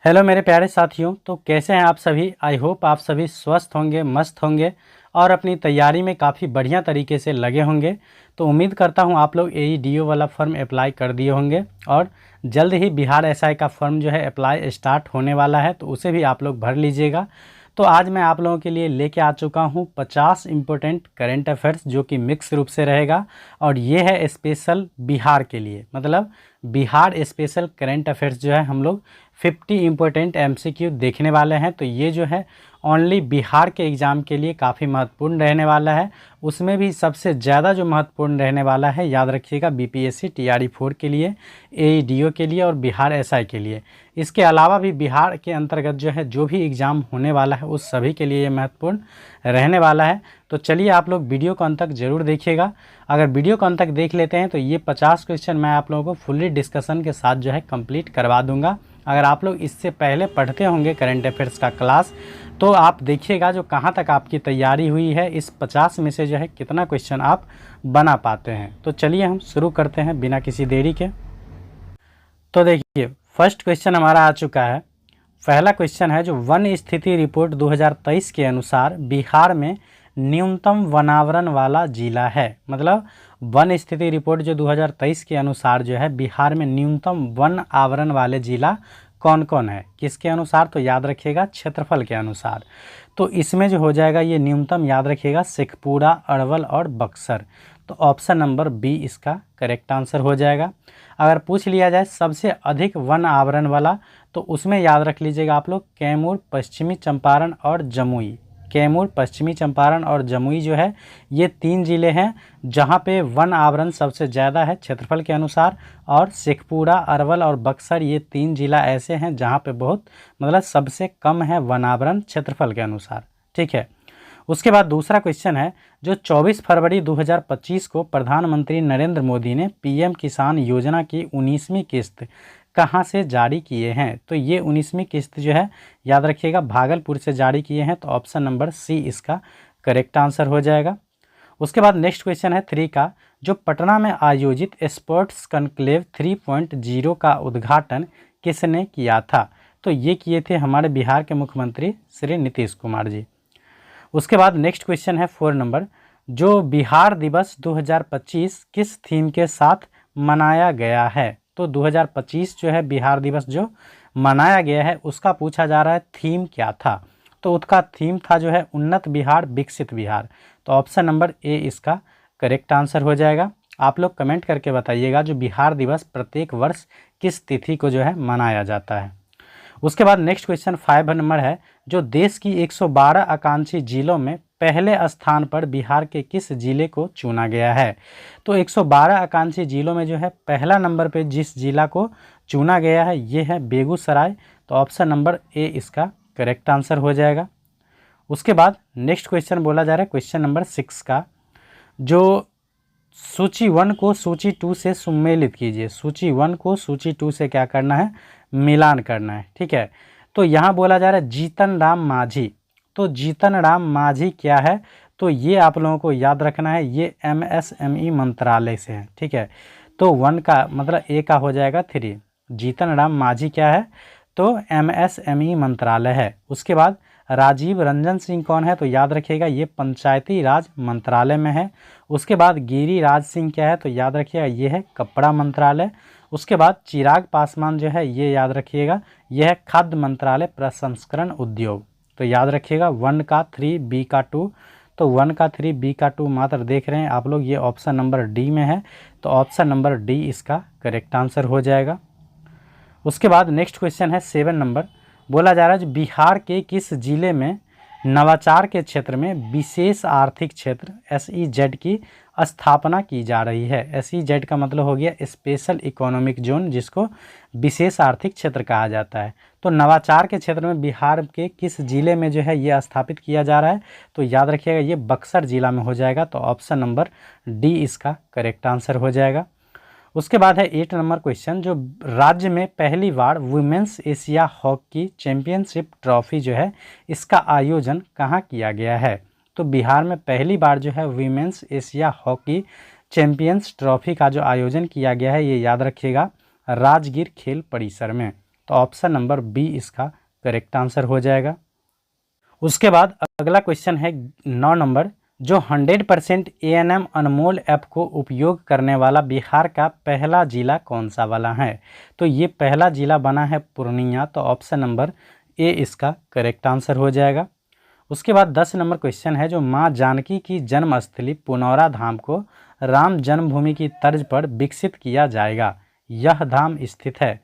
Hello मेरे प्यारे साथियों, तो कैसे हैं आप सभी। आई होप आप सभी स्वस्थ होंगे, मस्त होंगे और अपनी तैयारी में काफ़ी बढ़िया तरीके से लगे होंगे। तो उम्मीद करता हूं आप लोग AEDO वाला फॉर्म अप्लाई कर दिए होंगे और जल्द ही बिहार SI का फॉर्म जो है अप्लाई स्टार्ट होने वाला है, तो उसे भी आप लोग भर लीजिएगा। तो आज मैं आप लोगों के लिए लेके आ चुका हूं 50 इम्पोर्टेंट करेंट अफेयर्स, जो कि मिक्स रूप से रहेगा और ये है स्पेशल बिहार के लिए। मतलब बिहार स्पेशल करेंट अफेयर्स जो है हम लोग 50 इम्पोर्टेंट MCQ देखने वाले हैं। तो ये जो है ओनली बिहार के एग्ज़ाम के लिए काफ़ी महत्वपूर्ण रहने वाला है। उसमें भी सबसे ज़्यादा जो महत्वपूर्ण रहने वाला है, याद रखिएगा, BPSC TRE 4 के लिए, AEDO के लिए और बिहार SI के लिए। इसके अलावा भी बिहार के अंतर्गत जो है जो भी एग्ज़ाम होने वाला है उस सभी के लिए ये महत्वपूर्ण रहने वाला है। तो चलिए आप लोग वीडियो को अंत तक ज़रूर देखिएगा। अगर वीडियो को अंत तक देख लेते हैं तो ये 50 क्वेश्चन मैं आप लोगों को फुल्ली डिस्कशन के साथ जो है कंप्लीट करवा दूंगा। अगर आप लोग इससे पहले पढ़ते होंगे करंट अफेयर्स का क्लास, तो आप देखिएगा जो कहाँ तक आपकी तैयारी हुई है, इस 50 में से जो है कितना क्वेश्चन आप बना पाते हैं। तो चलिए हम शुरू करते हैं बिना किसी देरी के। तो देखिए फर्स्ट क्वेश्चन हमारा आ चुका है। पहला क्वेश्चन है, जो वन स्थिति रिपोर्ट 2023 के अनुसार बिहार में न्यूनतम वनावरण वाला जिला है। मतलब वन स्थिति रिपोर्ट जो 2023 के अनुसार जो है बिहार में न्यूनतम वन आवरण वाले जिला कौन कौन है, किसके अनुसार, तो याद रखिएगा क्षेत्रफल के अनुसार। तो इसमें जो हो जाएगा ये न्यूनतम, याद रखिएगा, शेखपुरा, अरवल और बक्सर। तो ऑप्शन नंबर बी इसका करेक्ट आंसर हो जाएगा। अगर पूछ लिया जाए सबसे अधिक वन आवरण वाला, तो उसमें याद रख लीजिएगा आप लोग कैमूर, पश्चिमी चंपारण और जमुई। कैमूर, पश्चिमी चंपारण और जमुई जो है ये 3 ज़िले हैं जहाँ पे वन आवरण सबसे ज़्यादा है क्षेत्रफल के अनुसार। और शेखपुरा, अरवल और बक्सर ये 3 ज़िला ऐसे हैं जहाँ पे बहुत, मतलब सबसे कम है वन आवरण क्षेत्रफल के अनुसार। ठीक है। उसके बाद दूसरा क्वेश्चन है, जो 24 फरवरी 2025 को प्रधानमंत्री नरेंद्र मोदी ने PM किसान योजना की 19वीं किस्त कहाँ से जारी किए हैं। तो ये 19वीं किस्त जो है याद रखिएगा भागलपुर से जारी किए हैं। तो ऑप्शन नंबर सी इसका करेक्ट आंसर हो जाएगा। उसके बाद नेक्स्ट क्वेश्चन है 3 का, जो पटना में आयोजित स्पोर्ट्स कॉन्क्लेव 3.0 का उद्घाटन किसने किया था। तो ये किए थे हमारे बिहार के मुख्यमंत्री श्री नीतीश कुमार जी। उसके बाद नेक्स्ट क्वेश्चन है 4 नंबर, जो बिहार दिवस 2025 किस थीम के साथ मनाया गया है। तो 2025 जो है बिहार दिवस जो मनाया गया है उसका पूछा जा रहा है थीम क्या था। तो उसका थीम था जो है उन्नत बिहार, विकसित बिहार। तो ऑप्शन नंबर ए इसका करेक्ट आंसर हो जाएगा। आप लोग कमेंट करके बताइएगा जो बिहार दिवस प्रत्येक वर्ष किस तिथि को जो है मनाया जाता है। उसके बाद नेक्स्ट क्वेश्चन 5 नंबर है, जो देश की 112 आकांक्षी जिलों में पहले स्थान पर बिहार के किस जिले को चुना गया है। तो 112 आकांक्षी जिलों में जो है पहला नंबर पे जिस जिला को चुना गया है ये है बेगूसराय। तो ऑप्शन नंबर ए इसका करेक्ट आंसर हो जाएगा। उसके बाद नेक्स्ट क्वेश्चन बोला जा रहा है क्वेश्चन नंबर 6 का, जो सूची 1 को सूची 2 से सम्मिलित कीजिए। सूची 1 को सूची 2 से क्या करना है, मिलान करना है। ठीक है। तो यहाँ बोला जा रहा है जीतन राम मांझी। तो जीतन राम मांझी क्या है, तो ये आप लोगों को याद रखना है, ये MSME मंत्रालय से है। ठीक है। तो 1 का मतलब ए का हो जाएगा 3। जीतन राम मांझी क्या है, तो MSME मंत्रालय है। उसके बाद राजीव रंजन सिंह कौन है, तो याद रखिएगा ये पंचायती राज मंत्रालय में है। उसके बाद गिरिराज सिंह क्या है, तो याद रखिएगा ये है कपड़ा मंत्रालय। उसके बाद चिराग पासवान जो है ये याद रखिएगा यह है खाद्य मंत्रालय प्रसंस्करण उद्योग। तो याद रखिएगा 1 का 3 बी का 2। तो 1 का 3 बी का 2 मात्र देख रहे हैं आप लोग, ये ऑप्शन नंबर डी में है। तो ऑप्शन नंबर डी इसका करेक्ट आंसर हो जाएगा। उसके बाद नेक्स्ट क्वेश्चन है 7 नंबर, बोला जा रहा है बिहार के किस जिले में नवाचार के क्षेत्र में विशेष आर्थिक क्षेत्र SEZ की स्थापना की जा रही है। SEZ का मतलब हो गया स्पेशल इकोनॉमिक जोन, जिसको विशेष आर्थिक क्षेत्र कहा जाता है। तो नवाचार के क्षेत्र में बिहार के किस जिले में जो है ये स्थापित किया जा रहा है, तो याद रखिएगा ये बक्सर जिला में हो जाएगा। तो ऑप्शन नंबर डी इसका करेक्ट आंसर हो जाएगा। उसके बाद है 8 नंबर क्वेश्चन, जो राज्य में पहली बार women's Asia hockey championship trophy जो है इसका आयोजन कहाँ किया गया है। तो बिहार में पहली बार जो है women's Asia hockey champions trophy का जो आयोजन किया गया है ये याद रखिएगा राजगीर खेल परिसर में। तो ऑप्शन नंबर बी इसका करेक्ट आंसर हो जाएगा। उसके बाद अगला क्वेश्चन है 9 नंबर, जो 100% ANM अनमोल ऐप को उपयोग करने वाला बिहार का पहला जिला कौन सा वाला है? तो ये पहला जिला बना है पूर्णिया, तो ऑप्शन नंबर ए इसका करेक्ट आंसर हो जाएगा। उसके बाद 10 नंबर क्वेश्चन है, जो माँ जानकी की जन्मस्थली पुनौरा धाम को राम जन्मभूमि की तर्ज पर विकसित किया जाएगा, यह धाम स्थित है।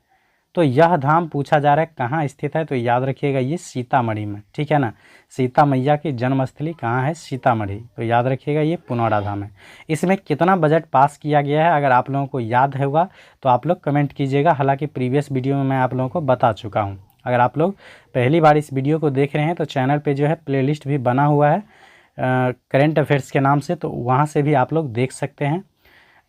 तो यह धाम पूछा जा रहा है कहाँ स्थित है, तो याद रखिएगा ये सीतामढ़ी में, ठीक है ना। सीता मैया की जन्मस्थली कहाँ है? सीतामढ़ी। तो याद रखिएगा ये पुनौरा धाम है। इसमें कितना बजट पास किया गया है, अगर आप लोगों को याद होगा तो आप लोग कमेंट कीजिएगा। हालांकि प्रीवियस वीडियो में मैं आप लोगों को बता चुका हूँ। अगर आप लोग पहली बार इस वीडियो को देख रहे हैं तो चैनल पर जो है प्लेलिस्ट भी बना हुआ है करेंट अफेयर्स के नाम से, तो वहाँ से भी आप लोग देख सकते हैं।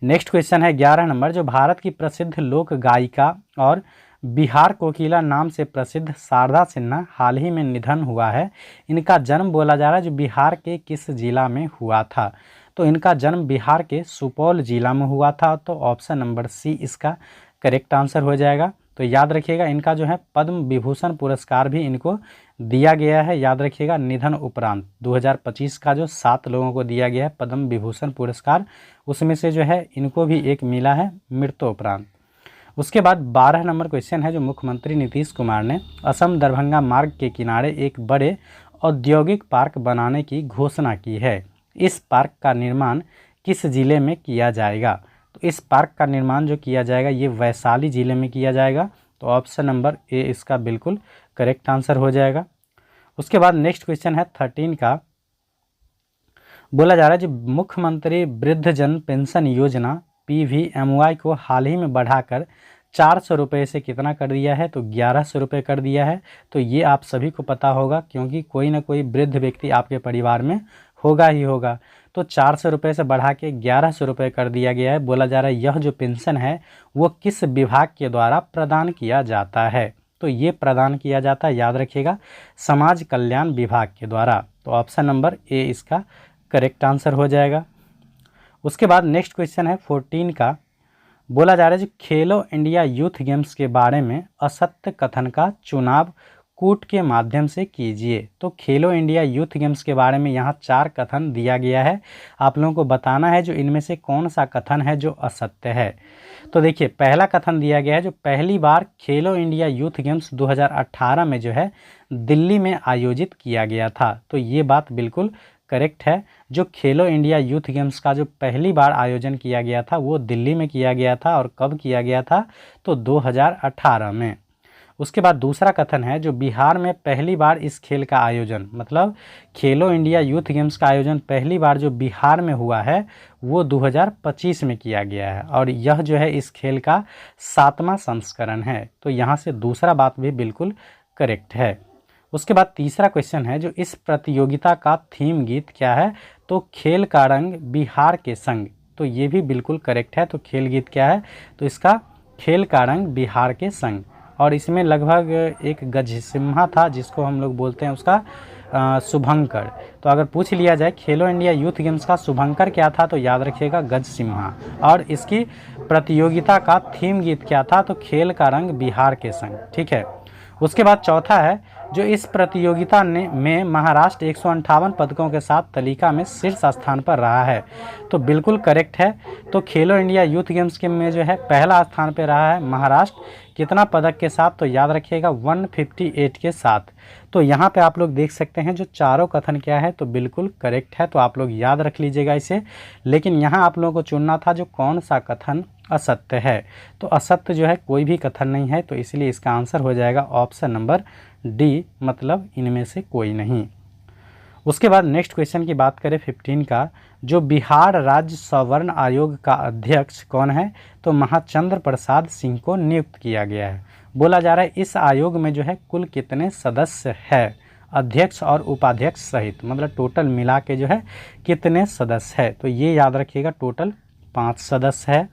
नेक्स्ट क्वेश्चन है 11 नंबर, जो भारत की प्रसिद्ध लोक गायिका और बिहार कोकिला नाम से प्रसिद्ध शारदा सिन्हा हाल ही में निधन हुआ है, इनका जन्म बोला जा रहा है जो बिहार के किस जिला में हुआ था? तो इनका जन्म बिहार के सुपौल जिला में हुआ था, तो ऑप्शन नंबर सी इसका करेक्ट आंसर हो जाएगा। तो याद रखिएगा इनका जो है पद्म विभूषण पुरस्कार भी इनको दिया गया है। याद रखिएगा निधन उपरांत 2025 का जो 7 लोगों को दिया गया है पद्म विभूषण पुरस्कार, उसमें से जो है इनको भी एक मिला है मृत्यु उपरांत। उसके बाद 12 नंबर क्वेश्चन है, जो मुख्यमंत्री नीतीश कुमार ने असम दरभंगा मार्ग के किनारे एक बड़े औद्योगिक पार्क बनाने की घोषणा की है, इस पार्क का निर्माण किस जिले में किया जाएगा? तो इस पार्क का निर्माण जो किया जाएगा ये वैशाली जिले में किया जाएगा, तो ऑप्शन नंबर ए इसका बिल्कुल करेक्ट आंसर हो जाएगा। उसके बाद नेक्स्ट क्वेश्चन है 13 का, बोला जा रहा है जो मुख्यमंत्री वृद्धजन पेंशन योजना PVMY को हाल ही में बढ़ाकर 400 रुपये से कितना कर दिया है? तो 1100 रुपये कर दिया है। तो ये आप सभी को पता होगा क्योंकि कोई ना कोई वृद्ध व्यक्ति आपके परिवार में होगा ही होगा। तो 400 रुपये से बढ़ा के 1100 रुपये कर दिया गया है। बोला जा रहा है यह जो पेंशन है वो किस विभाग के द्वारा प्रदान किया जाता है? तो ये प्रदान किया जाता है, याद रखिएगा, समाज कल्याण विभाग के द्वारा। तो ऑप्शन नंबर ए इसका करेक्ट आंसर हो जाएगा। उसके बाद नेक्स्ट क्वेश्चन है 14 का, बोला जा रहा है जो खेलो इंडिया यूथ गेम्स के बारे में असत्य कथन का चुनाव कूट के माध्यम से कीजिए। तो खेलो इंडिया यूथ गेम्स के बारे में यहाँ 4 कथन दिया गया है, आप लोगों को बताना है जो इनमें से कौन सा कथन है जो असत्य है। तो देखिए पहला कथन दिया गया है जो पहली बार खेलो इंडिया यूथ गेम्स 2018 में जो है दिल्ली में आयोजित किया गया था, तो ये बात बिल्कुल करेक्ट है। जो खेलो इंडिया यूथ गेम्स का जो पहली बार आयोजन किया गया था वो दिल्ली में किया गया था, और कब किया गया था? तो 2018 में। उसके बाद दूसरा कथन है जो बिहार में पहली बार इस खेल का आयोजन, मतलब खेलो इंडिया यूथ गेम्स का आयोजन पहली बार जो बिहार में हुआ है वो 2025 में किया गया है, और यह जो है इस खेल का 7वां संस्करण है। तो यहाँ से दूसरा बात भी बिल्कुल करेक्ट है। उसके बाद तीसरा क्वेश्चन है जो इस प्रतियोगिता का थीम गीत क्या है? तो खेल का रंग बिहार के संग, तो ये भी बिल्कुल करेक्ट है। तो खेल गीत क्या है? तो इसका खेल का रंग बिहार के संग, और इसमें लगभग एक गजसिम्हा था जिसको हम लोग बोलते हैं उसका शुभंकर। तो अगर पूछ लिया जाए खेलो इंडिया यूथ गेम्स का शुभंकर क्या था, तो याद रखिएगा गजसिम्हा। और इसकी प्रतियोगिता का थीम गीत क्या था? तो खेल का रंग बिहार के संग, ठीक है। उसके बाद चौथा है जो इस प्रतियोगिता में महाराष्ट्र 158 पदकों के साथ तालिका में शीर्ष स्थान पर रहा है, तो बिल्कुल करेक्ट है। तो खेलो इंडिया यूथ गेम्स के में जो है पहला स्थान पर रहा है महाराष्ट्र, कितना पदक के साथ? तो याद रखिएगा 158 के साथ। तो यहाँ पे आप लोग देख सकते हैं जो चारों कथन क्या है, तो बिल्कुल करेक्ट है, तो आप लोग याद रख लीजिएगा इसे। लेकिन यहाँ आप लोगों को चुनना था जो कौन सा कथन असत्य है, तो असत्य जो है कोई भी कथन नहीं है, तो इसलिए इसका आंसर हो जाएगा ऑप्शन नंबर डी, मतलब इनमें से कोई नहीं। उसके बाद नेक्स्ट क्वेश्चन की बात करें 15 का, जो बिहार राज्य सवर्ण आयोग का अध्यक्ष कौन है? तो महाचंद्र प्रसाद सिंह को नियुक्त किया गया है। बोला जा रहा है इस आयोग में जो है कुल कितने सदस्य है, अध्यक्ष और उपाध्यक्ष सहित, मतलब टोटल मिला के जो है कितने सदस्य है? तो ये याद रखिएगा टोटल 5 सदस्य है।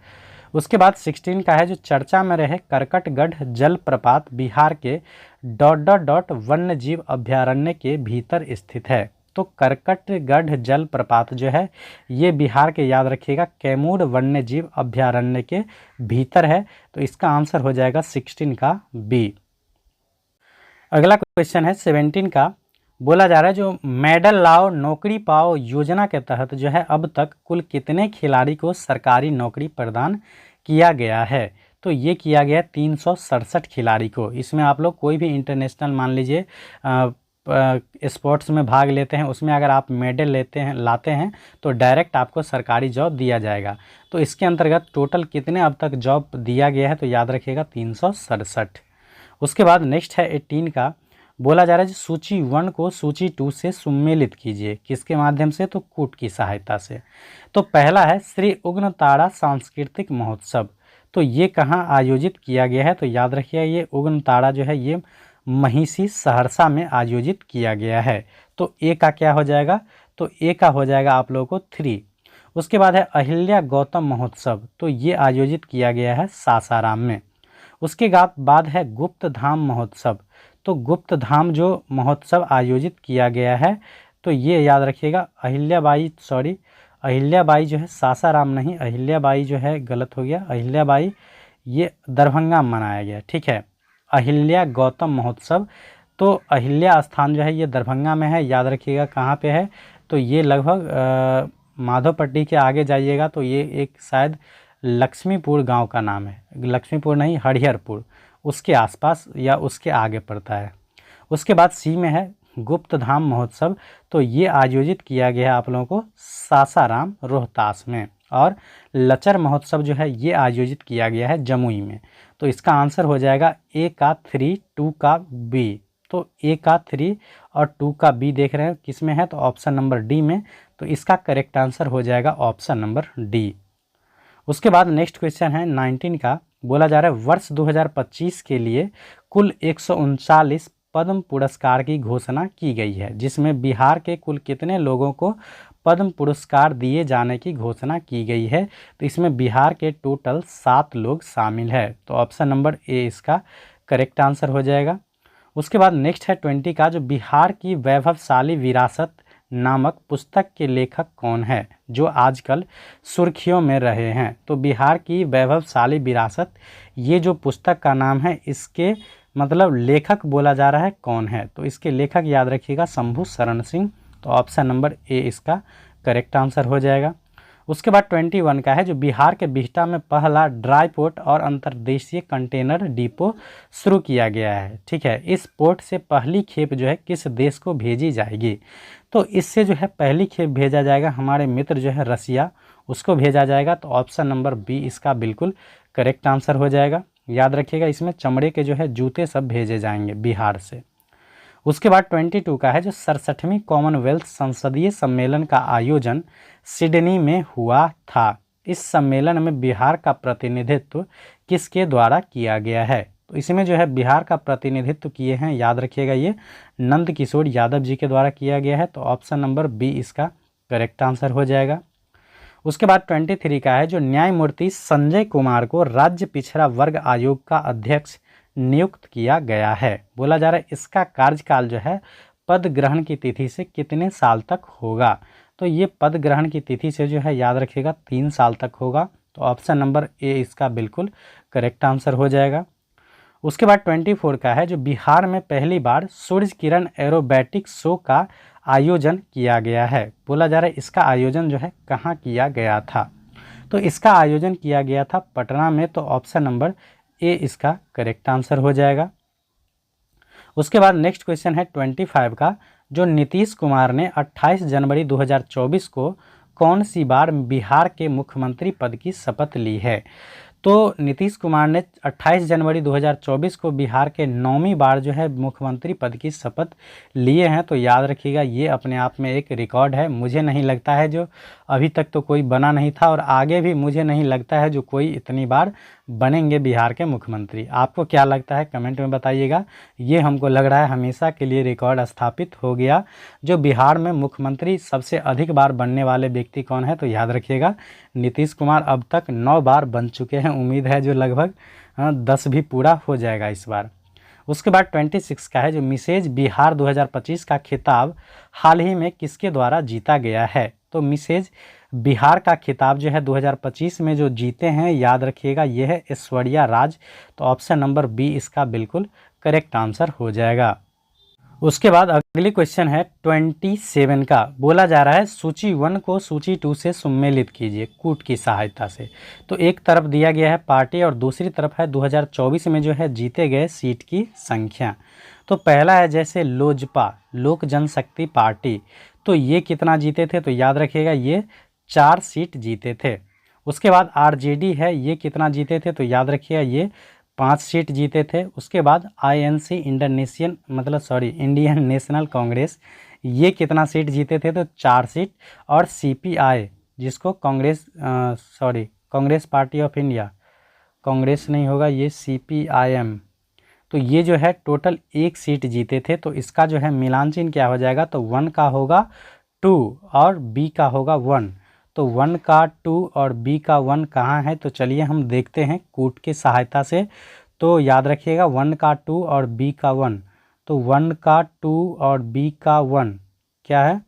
उसके बाद 16 का है जो चर्चा में रहे करकटगढ़ जलप्रपात बिहार के ... वन्य जीव अभ्यारण्य के भीतर स्थित है। तो करकटगढ़ जलप्रपात जो है ये बिहार के, याद रखिएगा, कैमूर वन्य जीव अभ्यारण्य के भीतर है, तो इसका आंसर हो जाएगा 16 का बी। अगला क्वेश्चन है 17 का। बोला जा रहा है जो मेडल लाओ नौकरी पाओ योजना के तहत जो है अब तक कुल कितने खिलाड़ी को सरकारी नौकरी प्रदान किया गया है। तो ये किया गया 367 खिलाड़ी को। इसमें आप लोग कोई भी इंटरनेशनल मान लीजिए स्पोर्ट्स में भाग लेते हैं, उसमें अगर आप मेडल लाते हैं तो डायरेक्ट आपको सरकारी जॉब दिया जाएगा। तो इसके अंतर्गत टोटल कितने अब तक जॉब दिया गया है, तो याद रखिएगा 367। उसके बाद नेक्स्ट है 18 का। बोला जा रहा है सूची 1 को सूची 2 से सुमेलित कीजिए। किसके माध्यम से, तो कूट की सहायता से। तो पहला है श्री उग्रतारा सांस्कृतिक महोत्सव। तो ये कहाँ आयोजित किया गया है, तो याद रखिए ये उग्रतारा जो है ये महिषी सहरसा में आयोजित किया गया है। तो ए का क्या हो जाएगा, तो ए का हो जाएगा आप लोगों को 3। उसके बाद है अहिल्या गौतम महोत्सव। तो ये आयोजित किया गया है सासाराम में। उसके बाद है गुप्त धाम महोत्सव। तो गुप्त धाम जो महोत्सव आयोजित किया गया है, तो ये याद रखिएगा अहिल्याबाई जो है सासाराम नहीं, अहिल्याबाई जो है गलत हो गया, अहिल्याबाई ये दरभंगा में मनाया गया, ठीक है। अहिल्या गौतम महोत्सव, तो अहिल्या स्थान जो है ये दरभंगा में है, याद रखिएगा कहाँ पे है, तो ये लगभग माधवपट्टी के आगे जाइएगा तो ये एक शायद लक्ष्मीपुर गांव का नाम है, लक्ष्मीपुर नहीं हरिहरपुर, उसके आसपास या उसके आगे पड़ता है। उसके बाद सी में है गुप्त धाम महोत्सव। तो ये आयोजित किया गया है आप लोगों को सासाराम रोहतास में। और लचर महोत्सव जो है ये आयोजित किया गया है जमुई में। तो इसका आंसर हो जाएगा ए का 3, 2 का बी। तो ए का 3 और 2 का बी देख रहे हैं किस में है, तो ऑप्शन नंबर डी में। तो इसका करेक्ट आंसर हो जाएगा ऑप्शन नंबर डी। उसके बाद नेक्स्ट क्वेश्चन है 19 का। बोला जा रहा है वर्ष 2025 के लिए कुल 139 पद्म पुरस्कार की घोषणा की गई है, जिसमें बिहार के कुल कितने लोगों को पद्म पुरस्कार दिए जाने की घोषणा की गई है। तो इसमें बिहार के टोटल 7 लोग शामिल है। तो ऑप्शन नंबर ए इसका करेक्ट आंसर हो जाएगा। उसके बाद नेक्स्ट है 20 का। जो बिहार की वैभवशाली विरासत नामक पुस्तक के लेखक कौन है, जो आजकल सुर्खियों में रहे हैं। तो बिहार की वैभवशाली विरासत ये जो पुस्तक का नाम है, इसके मतलब लेखक बोला जा रहा है कौन है। तो इसके लेखक याद रखिएगा शंभू शरण सिंह। तो ऑप्शन नंबर ए इसका करेक्ट आंसर हो जाएगा। उसके बाद 21 का है। जो बिहार के बिहटा में पहला ड्राई पोर्ट और अंतर्देशीय कंटेनर डिपो शुरू किया गया है, ठीक है। इस पोर्ट से पहली खेप जो है किस देश को भेजी जाएगी। तो इससे जो है पहली खेप भेजा जाएगा हमारे मित्र जो है रसिया, उसको भेजा जाएगा। तो ऑप्शन नंबर बी इसका बिल्कुल करेक्ट आंसर हो जाएगा। याद रखिएगा इसमें चमड़े के जो है जूते सब भेजे जाएंगे बिहार से। उसके बाद 22 का है। जो 67वीं कॉमनवेल्थ संसदीय सम्मेलन का आयोजन सिडनी में हुआ था। इस सम्मेलन में बिहार का प्रतिनिधित्व किसके द्वारा किया गया है। तो इसमें जो है बिहार का प्रतिनिधित्व किए हैं, याद रखिएगा ये नंद किशोर यादव जी के द्वारा किया गया है। तो ऑप्शन नंबर बी इसका करेक्ट आंसर हो जाएगा। उसके बाद 23 का है। जो न्यायमूर्ति संजय कुमार को राज्य पिछड़ा वर्ग आयोग का अध्यक्ष नियुक्त किया गया है। बोला जा रहा है इसका कार्यकाल जो है पद ग्रहण की तिथि से कितने साल तक होगा। तो ये पद ग्रहण की तिथि से जो है याद रखिएगा 3 साल तक होगा। तो ऑप्शन नंबर ए इसका बिल्कुल करेक्ट आंसर हो जाएगा। उसके बाद 24 का है। जो बिहार में पहली बार सूर्य किरण एरोबैटिक शो का आयोजन किया गया है। बोला जा रहा है इसका आयोजन जो है कहाँ किया गया था। तो इसका आयोजन किया गया था पटना में। तो ऑप्शन नंबर ए इसका करेक्ट आंसर हो जाएगा। उसके बाद नेक्स्ट क्वेश्चन है 25 का। जो नीतीश कुमार ने 28 जनवरी 2024 को कौन सी बार बिहार के मुख्यमंत्री पद की शपथ ली है। तो नीतीश कुमार ने 28 जनवरी 2024 को बिहार के 9वीं बार जो है मुख्यमंत्री पद की शपथ लिए हैं। तो याद रखिएगा ये अपने आप में एक रिकॉर्ड है। मुझे नहीं लगता है जो अभी तक तो कोई बना नहीं था और आगे भी मुझे नहीं लगता है जो कोई इतनी बार बनेंगे बिहार के मुख्यमंत्री। आपको क्या लगता है कमेंट में बताइएगा। ये हमको लग रहा है हमेशा के लिए रिकॉर्ड स्थापित हो गया। जो बिहार में मुख्यमंत्री सबसे अधिक बार बनने वाले व्यक्ति कौन है, तो याद रखिएगा नीतीश कुमार अब तक 9 बार बन चुके हैं। उम्मीद है जो लगभग 10 भी पूरा हो जाएगा इस बार। उसके बाद 26 का है। जो मिसेज बिहार 2025 का खिताब हाल ही में किसके द्वारा जीता गया है। तो मिसेज बिहार का खिताब जो है 2025 में जो जीते हैं, याद रखिएगा ये है ऐश्वर्या राज। तो ऑप्शन नंबर बी इसका बिल्कुल करेक्ट आंसर हो जाएगा। उसके बाद अगली क्वेश्चन है 27 का। बोला जा रहा है सूची 1 को सूची 2 से सम्मिलित कीजिए कूट की सहायता से। तो एक तरफ दिया गया है पार्टी और दूसरी तरफ है 2024 में जो है जीते गए सीट की संख्या। तो पहला है जैसे लोजपा, लोक जनशक्ति पार्टी, तो ये कितना जीते थे, तो याद रखिएगा ये 4 सीट जीते थे। उसके बाद आरजेडी है, ये कितना जीते थे, तो याद रखिएगा ये 5 सीट जीते थे। उसके बाद आईएनसी इंडियन नेशनल कांग्रेस, ये कितना सीट जीते थे, तो 4 सीट। और सीपीआई जिसको Congress party of India, Congress नहीं होगा ये सीपीआईएम, तो ये जो है टोटल 1 सीट जीते थे। तो इसका जो है मिलान चिन्ह क्या हो जाएगा, तो 1 का होगा 2 और बी का होगा 1। तो 1 का 2 और बी का 1 कहाँ है, तो चलिए हम देखते हैं कूट की सहायता से। तो याद रखिएगा 1 का 2 और बी का 1, तो 1 का 2 और बी का 1 क्या है,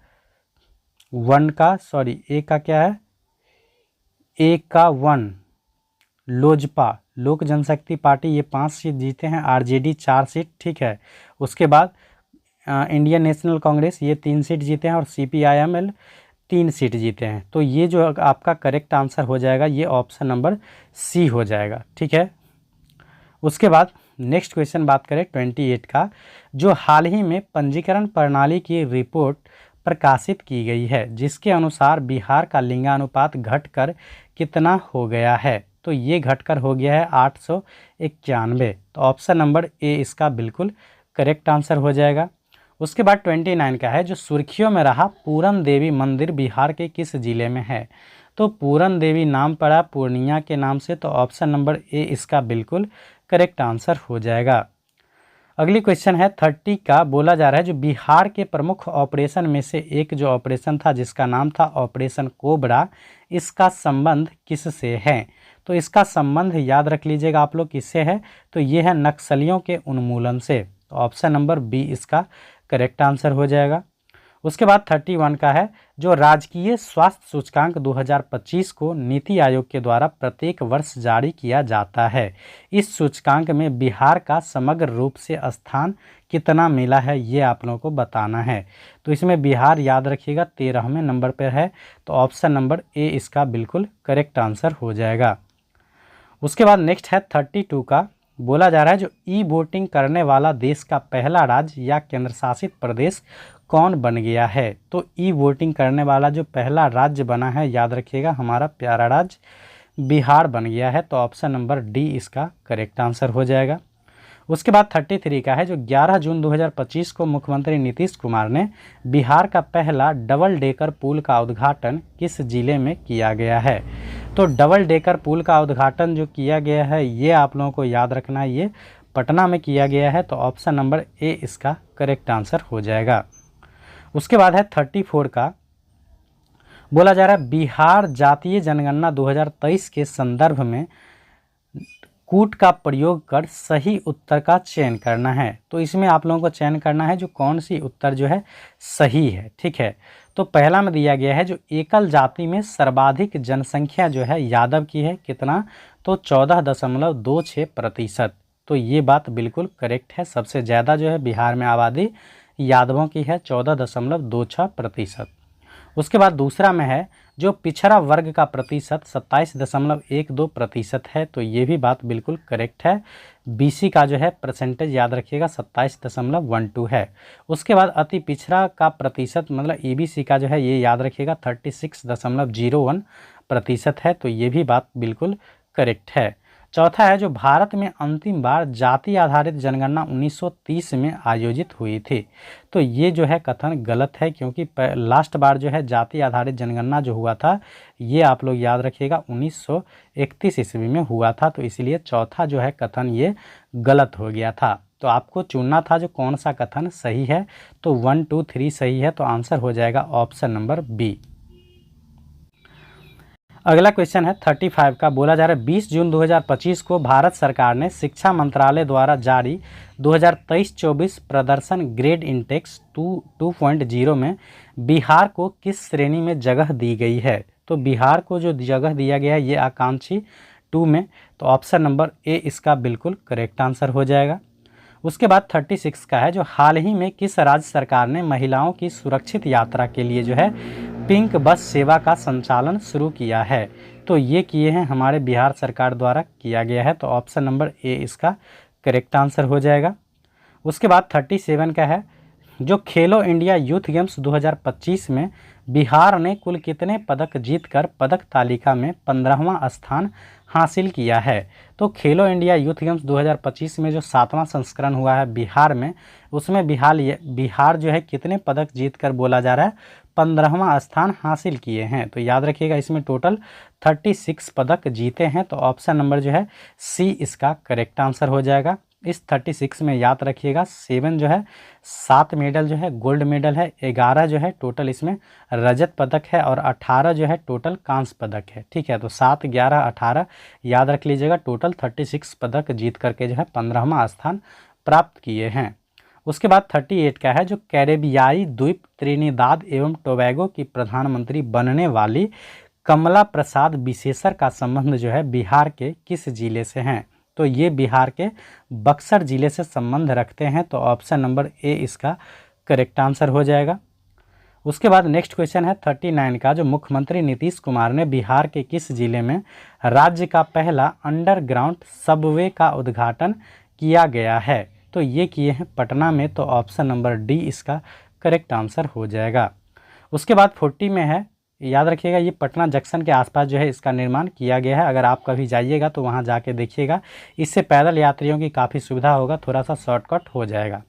ए का क्या है, ए का 1 लोजपा, लोक जनशक्ति पार्टी, ये 5 सीट जीते हैं, आरजेडी 4 सीट, ठीक है। उसके बाद इंडियन नेशनल कांग्रेस ये 3 सीट जीते हैं और सीपीआईएम 3 सीट जीते हैं। तो ये जो आपका करेक्ट आंसर हो जाएगा ये ऑप्शन नंबर सी हो जाएगा, ठीक है। उसके बाद नेक्स्ट क्वेश्चन बात करें 28 का, जो हाल ही में पंजीकरण प्रणाली की रिपोर्ट प्रकाशित की गई है जिसके अनुसार बिहार का लिंगानुपात घटकर कितना हो गया है, तो ये घटकर हो गया है 891। तो ऑप्शन नंबर ए इसका बिल्कुल करेक्ट आंसर हो जाएगा। उसके बाद 29 का है, जो सुर्खियों में रहा पूरन देवी मंदिर बिहार के किस जिले में है, तो पूरन देवी नाम पड़ा पूर्णिया के नाम से, तो ऑप्शन नंबर ए इसका बिल्कुल करेक्ट आंसर हो जाएगा। अगली क्वेश्चन है 30 का। बोला जा रहा है जो बिहार के प्रमुख ऑपरेशन में से एक जो ऑपरेशन था जिसका नाम था ऑपरेशन कोबरा, इसका संबंध किससे है, तो इसका संबंध याद रख लीजिएगा आप लोग किससे है, तो ये है नक्सलियों के उन्मूलन से। तो ऑप्शन नंबर बी इसका करेक्ट आंसर हो जाएगा। उसके बाद 31 का है, जो राजकीय स्वास्थ्य सूचकांक 2025 को नीति आयोग के द्वारा प्रत्येक वर्ष जारी किया जाता है, इस सूचकांक में बिहार का समग्र रूप से स्थान कितना मिला है, ये आप लोगों को बताना है। तो इसमें बिहार याद रखिएगा 13वें नंबर पर है, तो ऑप्शन नंबर ए इसका बिल्कुल करेक्ट आंसर हो जाएगा। उसके बाद नेक्स्ट है 32 का। बोला जा रहा है जो ई वोटिंग करने वाला देश का पहला राज्य या केंद्र शासित प्रदेश कौन बन गया है, तो ई वोटिंग करने वाला जो पहला राज्य बना है याद रखिएगा हमारा प्यारा राज्य बिहार बन गया है, तो ऑप्शन नंबर डी इसका करेक्ट आंसर हो जाएगा। उसके बाद 33 का है, जो 11 जून 2025 को मुख्यमंत्री नीतीश कुमार ने बिहार का पहला डबल डेकर पुल का उद्घाटन किस जिले में किया गया है, तो डबल डेकर पुल का उद्घाटन जो किया गया है ये आप लोगों को याद रखना है, ये पटना में किया गया है, तो ऑप्शन नंबर ए इसका करेक्ट आंसर हो जाएगा। उसके बाद है 34 का। बोला जा रहा है बिहार जातीय जनगणना 2023 के संदर्भ में कूट का प्रयोग कर सही उत्तर का चयन करना है, तो इसमें आप लोगों को चयन करना है जो कौन सी उत्तर जो है सही है, ठीक है। तो पहला में दिया गया है जो एकल जाति में सर्वाधिक जनसंख्या जो है यादव की है, कितना, तो 14.26%, तो ये बात बिल्कुल करेक्ट है। सबसे ज़्यादा जो है बिहार में आबादी यादवों की है 14.26%। उसके बाद दूसरा में है जो पिछड़ा वर्ग का प्रतिशत 27.12% है, तो ये भी बात बिल्कुल करेक्ट है। बीसी का जो है परसेंटेज याद रखिएगा 27.12 है। उसके बाद अति पिछड़ा का प्रतिशत मतलब ईबीसी का जो है ये याद रखिएगा 36.01% है, तो ये भी बात बिल्कुल करेक्ट है। चौथा है जो भारत में अंतिम बार जाति आधारित जनगणना 1930 में आयोजित हुई थी, तो ये जो है कथन गलत है, क्योंकि लास्ट बार जो है जाति आधारित जनगणना जो हुआ था ये आप लोग याद रखिएगा 1931 ईस्वी में हुआ था, तो इसलिए चौथा जो है कथन ये गलत हो गया था। तो आपको चुनना था जो कौन सा कथन सही है, तो 1, 2, 3 सही है, तो आंसर हो जाएगा ऑप्शन नंबर बी। अगला क्वेश्चन है 35 का। बोला जा रहा है 20 जून 2025 को भारत सरकार ने शिक्षा मंत्रालय द्वारा जारी 2023-24 प्रदर्शन ग्रेड इंडेक्स 2.0 में बिहार को किस श्रेणी में जगह दी गई है, तो बिहार को जो जगह दिया गया है ये आकांक्षी 2 में, तो ऑप्शन नंबर ए इसका बिल्कुल करेक्ट आंसर हो जाएगा। उसके बाद 36 का है, जो हाल ही में किस राज्य सरकार ने महिलाओं की सुरक्षित यात्रा के लिए जो है पिंक बस सेवा का संचालन शुरू किया है। तो ये किए हैं हमारे बिहार सरकार द्वारा किया गया है। तो ऑप्शन नंबर ए इसका करेक्ट आंसर हो जाएगा। उसके बाद 37 का है, जो खेलो इंडिया यूथ गेम्स 2025 में बिहार ने कुल कितने पदक जीतकर पदक तालिका में 15वां स्थान हासिल किया है। तो खेलो इंडिया यूथ गेम्स 2025 में जो 7वां संस्करण हुआ है बिहार में, उसमें बिहार जो है कितने पदक जीतकर बोला जा रहा है 15वां स्थान हासिल किए हैं। तो याद रखिएगा इसमें टोटल 36 पदक जीते हैं। तो ऑप्शन नंबर जो है सी इसका करेक्ट आंसर हो जाएगा। इस 36 में याद रखिएगा 7 जो है 7 मेडल जो है गोल्ड मेडल है, 11 जो है टोटल इसमें रजत पदक है और 18 जो है टोटल कांस्य पदक है। ठीक है, तो 7, 11, 18 याद रख लीजिएगा। टोटल 36 पदक जीत करके जो है 15वां स्थान प्राप्त किए हैं। उसके बाद 38 का है, जो कैरेबियाई द्वीप त्रिनिदाद एवं टोबैगो की प्रधानमंत्री बनने वाली कमला प्रसाद बिसेसर का संबंध जो है बिहार के किस जिले से हैं। तो ये बिहार के बक्सर जिले से संबंध रखते हैं। तो ऑप्शन नंबर ए इसका करेक्ट आंसर हो जाएगा। उसके बाद नेक्स्ट क्वेश्चन है 39 का, जो मुख्यमंत्री नीतीश कुमार ने बिहार के किस जिले में राज्य का पहला अंडरग्राउंड सबवे का उद्घाटन किया गया है। तो ये किए हैं पटना में। तो ऑप्शन नंबर डी इसका करेक्ट आंसर हो जाएगा। उसके बाद 40 में है, याद रखिएगा ये पटना जंक्शन के आसपास जो है इसका निर्माण किया गया है। अगर आप कभी जाइएगा तो वहाँ जाके देखिएगा, इससे पैदल यात्रियों की काफ़ी सुविधा होगा, थोड़ा सा शॉर्टकट हो जाएगा।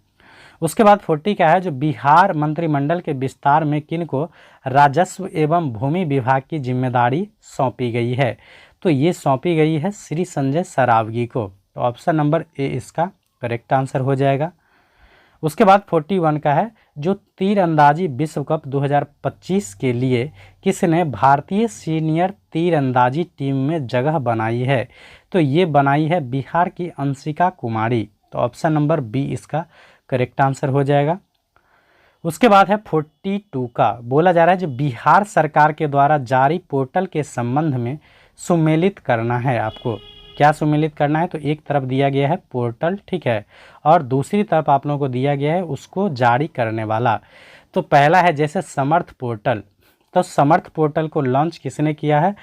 उसके बाद 40 का है, जो बिहार मंत्रिमंडल के विस्तार में किन को राजस्व एवं भूमि विभाग की जिम्मेदारी सौंपी गई है। तो ये सौंपी गई है श्री संजय सरावगी को। तो ऑप्शन नंबर ए इसका करेक्ट आंसर हो जाएगा। उसके बाद 41 का है, जो तीरंदाजी विश्व कप 2025 के लिए किसने भारतीय सीनियर तीरंदाजी टीम में जगह बनाई है। तो ये बनाई है बिहार की अंशिका कुमारी। तो ऑप्शन नंबर बी इसका करेक्ट आंसर हो जाएगा। उसके बाद है 42 का, बोला जा रहा है जो बिहार सरकार के द्वारा जारी पोर्टल के संबंध में सुमेलित करना है। आपको क्या सुमेलित करना है, तो एक तरफ दिया गया है पोर्टल, ठीक है, और दूसरी तरफ आप लोगों को दिया गया है उसको जारी करने वाला। तो पहला है जैसे समर्थ पोर्टल, तो समर्थ पोर्टल को लॉन्च किसने किया है,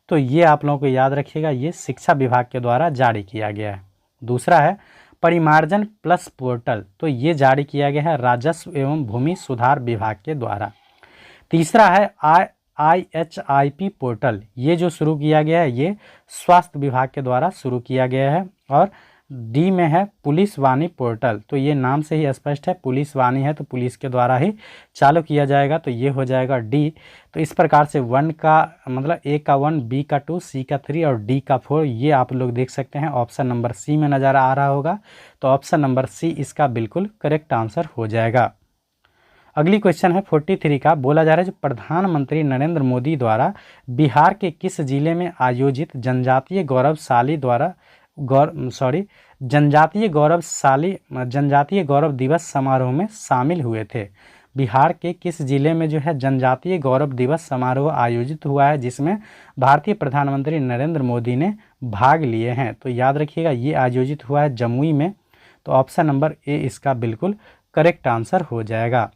तो ये आप लोगों को याद रखिएगा ये शिक्षा विभाग के द्वारा जारी किया गया है। दूसरा है परिमार्जन प्लस पोर्टल, तो ये जारी किया गया है राजस्व एवं भूमि सुधार विभाग के द्वारा। तीसरा है IHIP पोर्टल, ये जो शुरू किया गया है ये स्वास्थ्य विभाग के द्वारा शुरू किया गया है। और डी में है पुलिस वाणी पोर्टल, तो ये नाम से ही स्पष्ट है पुलिस वाणी है तो पुलिस के द्वारा ही चालू किया जाएगा। तो ये हो जाएगा डी। तो इस प्रकार से 1 का मतलब ए का 1, बी का 2, सी का 3 और डी का 4 ये आप लोग देख सकते हैं ऑप्शन नंबर सी में नज़र आ रहा होगा। तो ऑप्शन नंबर सी इसका बिल्कुल करेक्ट आंसर हो जाएगा। अगली क्वेश्चन है 43 का, बोला जा रहा है जो प्रधानमंत्री नरेंद्र मोदी द्वारा बिहार के किस जिले में आयोजित जनजातीय गौरव दिवस समारोह में शामिल हुए थे। बिहार के किस जिले में जो है जनजातीय गौरव दिवस समारोह आयोजित हुआ है जिसमें भारतीय प्रधानमंत्री नरेंद्र मोदी ने भाग लिए हैं। तो याद रखिएगा ये आयोजित हुआ है जमुई में। तो ऑप्शन नंबर ए इसका बिल्कुल करेक्ट आंसर हो जाएगा।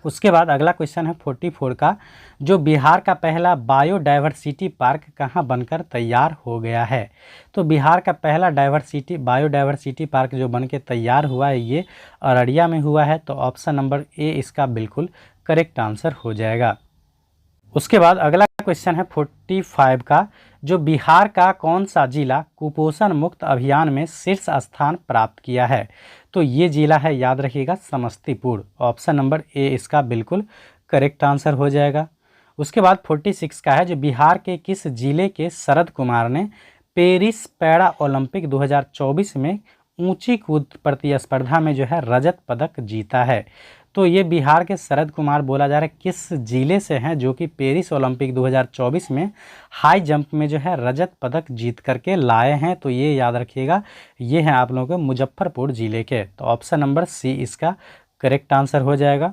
उसके बाद अगला क्वेश्चन है 44 का, जो बिहार का पहला बायोडायवर्सिटी पार्क कहाँ बनकर तैयार हो गया है। तो बिहार का पहला बायोडायवर्सिटी पार्क जो बनकर तैयार हुआ है ये अररिया में हुआ है। तो ऑप्शन नंबर ए इसका बिल्कुल करेक्ट आंसर हो जाएगा। उसके बाद अगला क्वेश्चन है 45 का, जो बिहार का कौन सा जिला कुपोषण मुक्त अभियान में शीर्ष स्थान प्राप्त किया है। तो ये जिला है याद रखिएगा समस्तीपुर। ऑप्शन नंबर ए इसका बिल्कुल करेक्ट आंसर हो जाएगा। उसके बाद 46 का है, जो बिहार के किस जिले के शरद कुमार ने पेरिस पैरा ओलंपिक 2024 में ऊंची कूद प्रतिस्पर्धा में जो है रजत पदक जीता है। तो ये बिहार के शरद कुमार बोला जा रहा है किस जिले से हैं जो कि पेरिस ओलंपिक 2024 में हाई जंप में जो है रजत पदक जीत करके लाए हैं। तो ये याद रखिएगा ये हैं आप लोगों के मुजफ्फरपुर जिले के। तो ऑप्शन नंबर सी इसका करेक्ट आंसर हो जाएगा।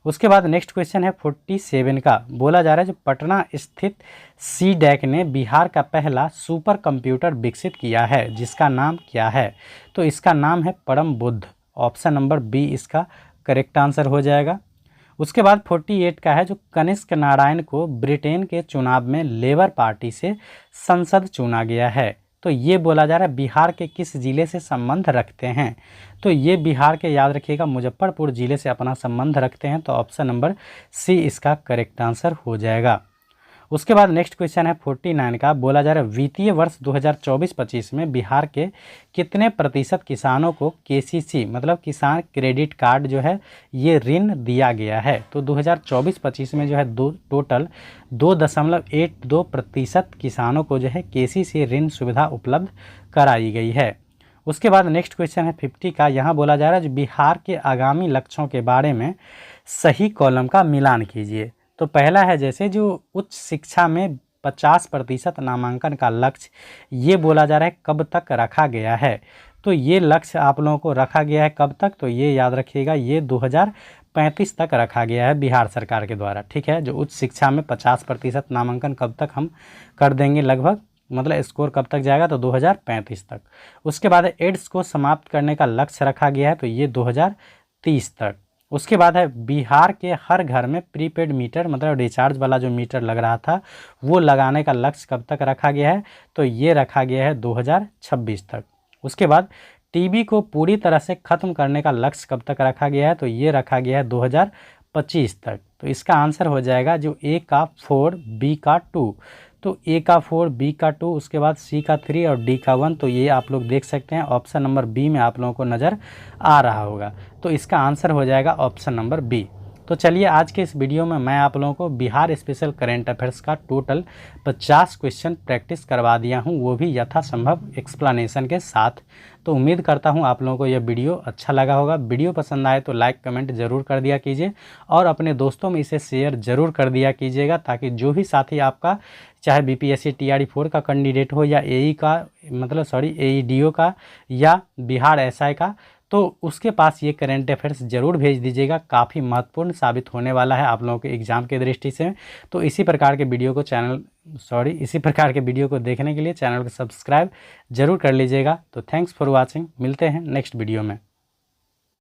उसके बाद नेक्स्ट क्वेश्चन है 47 का, बोला जा रहा है जो पटना स्थित सीडैक ने बिहार का पहला सुपर कंप्यूटर विकसित किया है, जिसका नाम क्या है? तो इसका नाम है परम बुद्ध। ऑप्शन नंबर बी इसका करेक्ट आंसर हो जाएगा। उसके बाद 48 का है जो कनिष्क नारायण को ब्रिटेन के चुनाव में लेबर पार्टी से संसद चुना गया है। तो ये बोला जा रहा है बिहार के किस ज़िले से संबंध रखते हैं? तो ये बिहार के, याद रखिएगा, मुजफ्फरपुर ज़िले से अपना संबंध रखते हैं। तो ऑप्शन नंबर सी इसका करेक्ट आंसर हो जाएगा। उसके बाद नेक्स्ट क्वेश्चन है 49 का, बोला जा रहा है वित्तीय वर्ष 2024-25 में बिहार के कितने प्रतिशत किसानों को केसीसी मतलब किसान क्रेडिट कार्ड जो है ये ऋण दिया गया है? तो 2024-25 में जो है टोटल 2.82% किसानों को जो है केसीसी ऋण सुविधा उपलब्ध कराई गई है। उसके बाद नेक्स्ट क्वेश्चन है 50 का, यहाँ बोला जा रहा है बिहार के आगामी लक्ष्यों के बारे में सही कॉलम का मिलान कीजिए। तो पहला है जैसे जो उच्च शिक्षा में 50% नामांकन का लक्ष्य, ये बोला जा रहा है कब तक रखा गया है? तो ये लक्ष्य आप लोगों को रखा गया है कब तक? तो ये याद रखिएगा, ये 2035 तक रखा गया है बिहार सरकार के द्वारा। ठीक है, जो उच्च शिक्षा में 50% नामांकन कब तक हम कर देंगे, लगभग मतलब स्कोर कब तक जाएगा? तो 2035 तक। उसके बाद एड्स को समाप्त करने का लक्ष्य रखा गया है, तो ये 2030 तक। उसके बाद है बिहार के हर घर में प्रीपेड मीटर मतलब रिचार्ज वाला जो मीटर लग रहा था वो लगाने का लक्ष्य कब तक रखा गया है? तो ये रखा गया है 2026 तक। उसके बाद टीबी को पूरी तरह से ख़त्म करने का लक्ष्य कब तक रखा गया है? तो ये रखा गया है 2025 तक। तो इसका आंसर हो जाएगा जो ए का 4, बी का 2। तो ए का 4, बी का 2, उसके बाद सी का 3 और डी का 1। तो ये आप लोग देख सकते हैं ऑप्शन नंबर बी में आप लोगों को नज़र आ रहा होगा। तो इसका आंसर हो जाएगा ऑप्शन नंबर बी। तो चलिए आज के इस वीडियो में मैं आप लोगों को बिहार स्पेशल करेंट अफेयर्स का टोटल 50 क्वेश्चन प्रैक्टिस करवा दिया हूं, वो भी यथासंभव एक्सप्लेनेशन के साथ। तो उम्मीद करता हूं आप लोगों को यह वीडियो अच्छा लगा होगा। वीडियो पसंद आए तो लाइक कमेंट ज़रूर कर दिया कीजिए और अपने दोस्तों में इसे शेयर ज़रूर कर दिया कीजिएगा, ताकि जो भी साथी आपका चाहे बीपीएससी TRD 4 का कैंडिडेट हो या एई का मतलब AEDO का या बिहार SI का, तो उसके पास ये करेंट अफेयर्स ज़रूर भेज दीजिएगा। काफ़ी महत्वपूर्ण साबित होने वाला है आप लोगों के एग्ज़ाम के दृष्टि से। तो इसी प्रकार के वीडियो को देखने के लिए चैनल को सब्सक्राइब ज़रूर कर लीजिएगा। तो थैंक्स फॉर वॉचिंग, मिलते हैं नेक्स्ट वीडियो में।